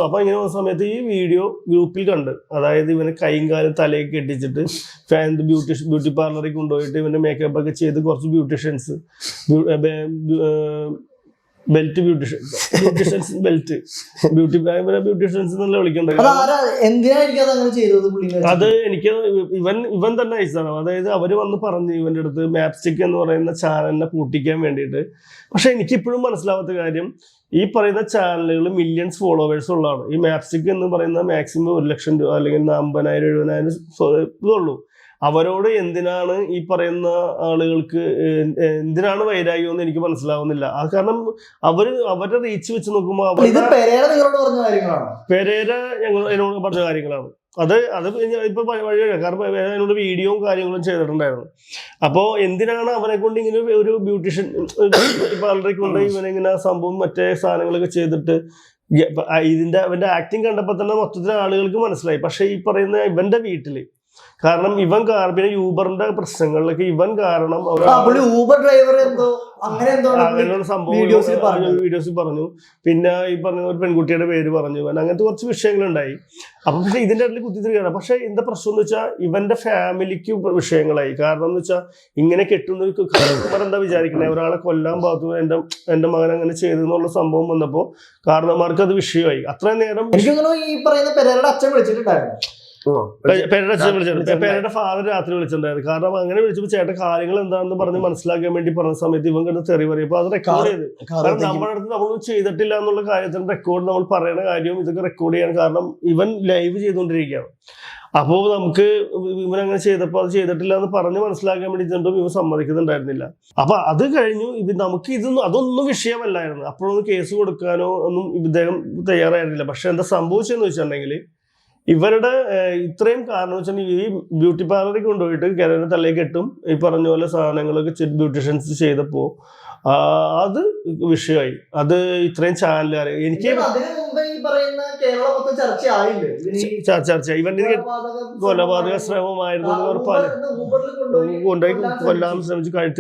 അപ്പൊ ഇങ്ങനെ വന്ന സമയത്ത് ഈ വീഡിയോ ഗ്രൂപ്പിൽ കണ്ട്, അതായത് ഇവന് കൈയും കാലും തലയൊക്കെ കെട്ടിച്ചിട്ട് ബ്യൂട്ടി പാർലറിൽ കൊണ്ടുപോയിട്ട് ഇവന്റെ മേക്കപ്പ് ഒക്കെ ചെയ്ത് കുറച്ച് beauticians belt beauticians belt beauticians എന്നല്ല വിളിക്കണ്ടത്. അത് എനിക്ക് ഇവൻ തന്നെ അയച്ചതാണ്. അതായത് അവര് വന്ന് പറഞ്ഞു ഇവന്റെ അടുത്ത് മാപ്സ്റ്റിക് എന്ന് പറയുന്ന ചാനലിനെ പൂട്ടിക്കാൻ വേണ്ടിയിട്ട്. പക്ഷെ എനിക്കിപ്പോഴും മനസ്സിലാവാത്ത കാര്യം, ഈ പറയുന്ന ചാനലുകൾ മില്യൺസ് ഫോളോവേഴ്സ് ഉള്ളതാണ്. ഈ മാപ്സ്റ്റിക് എന്ന് പറയുന്ന മാക്സിമം 1 ലക്ഷം രൂപ അല്ലെങ്കിൽ 50,000-70,000 ഇതുള്ളൂ. അവരോട് എന്തിനാണ് ഈ പറയുന്ന ആളുകൾക്ക് എന്തിനാണ് വൈരാഗ്യം എന്ന് എനിക്ക് മനസ്സിലാവുന്നില്ല. ആ കാരണം അവരുടെ റീച്ച് വെച്ച് നോക്കുമ്പോൾ പെരേര എന്നോട് പറഞ്ഞ കാര്യങ്ങളാണ്. അത് ഇപ്പൊ വഴിയാണ്. കാരണം അതിനോട് വീഡിയോയും കാര്യങ്ങളും ചെയ്തിട്ടുണ്ടായിരുന്നു. അപ്പോ എന്തിനാണ് അവനെ കൊണ്ട് ഇങ്ങനെ ഒരു ബ്യൂട്ടി പാർലറിൽ കൊണ്ട് ഇവനിങ്ങനെ സംഭവം മറ്റേ സാധനങ്ങളൊക്കെ ചെയ്തിട്ട് അവന്റെ ആക്ടിങ് കണ്ടപ്പോ തന്നെ മൊത്തത്തിൽ ആളുകൾക്ക് മനസ്സിലായി. പക്ഷെ ഈ പറയുന്ന ഇവന്റെ വീട്ടില്, കാരണം ഇവൻ പിന്നെ യൂബറിന്റെ പ്രശ്നങ്ങളിലൊക്കെ ഇവൻ കാരണം ഊബർ ഡ്രൈവർ വീഡിയോസിൽ പറഞ്ഞു. പിന്നെ ഈ പറഞ്ഞ ഒരു പെൺകുട്ടിയുടെ പേര് പറഞ്ഞു. അങ്ങനത്തെ കുറച്ച് വിഷയങ്ങളുണ്ടായി. അപ്പൊ പക്ഷെ ഇതിന്റെ ഇടയിൽ കുത്തിത്തിരിക്കുകയാണ്. പക്ഷെ എന്താ പ്രശ്നം എന്ന് വെച്ചാൽ ഇവന്റെ ഫാമിലിക്ക് വിഷയങ്ങളായി. കാരണം എന്ന് വെച്ചാൽ ഇങ്ങനെ കെട്ടുന്ന കാരണന്മാർ എന്താ വിചാരിക്കണേ, ഒരാളെ കൊല്ലാൻ പാത്തു എന്റെ മകൻ അങ്ങനെ ചെയ്തെന്നുള്ള സംഭവം വന്നപ്പോ കാരണന്മാർക്ക് അത് വിഷയമായി. അത്രയും നേരം ഈ പറയുന്ന പെരേരയുടെ അച്ഛൻ വിളിച്ചിട്ടുണ്ടായിരുന്നു. പേരുടെ ഫാദർ രാത്രി വിളിച്ചിട്ടുണ്ടായിരുന്നു. കാരണം അങ്ങനെ വിളിച്ചപ്പോ ചേട്ടൻ കാര്യങ്ങൾ എന്താണെന്ന് പറഞ്ഞ് മനസ്സിലാക്കാൻ വേണ്ടി പറഞ്ഞ സമയത്ത് ഇവൻ കണ്ട് തെറി പറയും. അപ്പൊ അത് റെക്കോർഡ് ചെയ്ത്, കാരണം നമ്മുടെ അടുത്ത് നമ്മളൊന്നും ചെയ്തിട്ടില്ല എന്നുള്ള കാര്യത്തിന് റെക്കോർഡ് നമ്മൾ പറയുന്ന കാര്യവും ഇതൊക്കെ റെക്കോർഡ് ചെയ്യാൻ കാരണം ഇവൻ ലൈവ് ചെയ്തുകൊണ്ടിരിക്കുകയാണ്. അപ്പോൾ നമുക്ക് ഇവനങ്ങനെ ചെയ്തപ്പോൾ അത് ചെയ്തിട്ടില്ല എന്ന് പറഞ്ഞ് മനസ്സിലാക്കാൻ വേണ്ടി ചെന്നിട്ടും ഇവൻ സമ്മതിക്കുന്നുണ്ടായിരുന്നില്ല. അപ്പൊ അത് കഴിഞ്ഞു. നമുക്ക് അതൊന്നും വിഷയമല്ലായിരുന്നു. അപ്പോഴൊന്നും കേസ് കൊടുക്കാനോ ഒന്നും ഇദ്ദേഹം തയ്യാറായിരുന്നില്ല. പക്ഷെ എന്താ സംഭവിച്ചതെന്ന് വെച്ചിട്ടുണ്ടെങ്കിൽ, ഇവരുടെ ഇത്രയും കാരണം വെച്ചാൽ ഈ ബ്യൂട്ടി പാർലറിൽ കൊണ്ടുപോയിട്ട് കിരനെ തലയിൽ കെട്ടും ഈ പറഞ്ഞ പോലെ സാധനങ്ങളൊക്കെ ബ്യൂട്ടീഷ്യൻസ് ചെയ്തപ്പോ അത് വിഷയമായി. അത് ഇത്രയും ചാനലുകാരെ എനിക്ക് ചർച്ചയായി. ഇവന്റെ കൊലപാതക ശ്രമമായിരുന്നു കൊണ്ടുപോയി കൊല്ലാൻ ശ്രമിച്ചു, കഴുത്ത്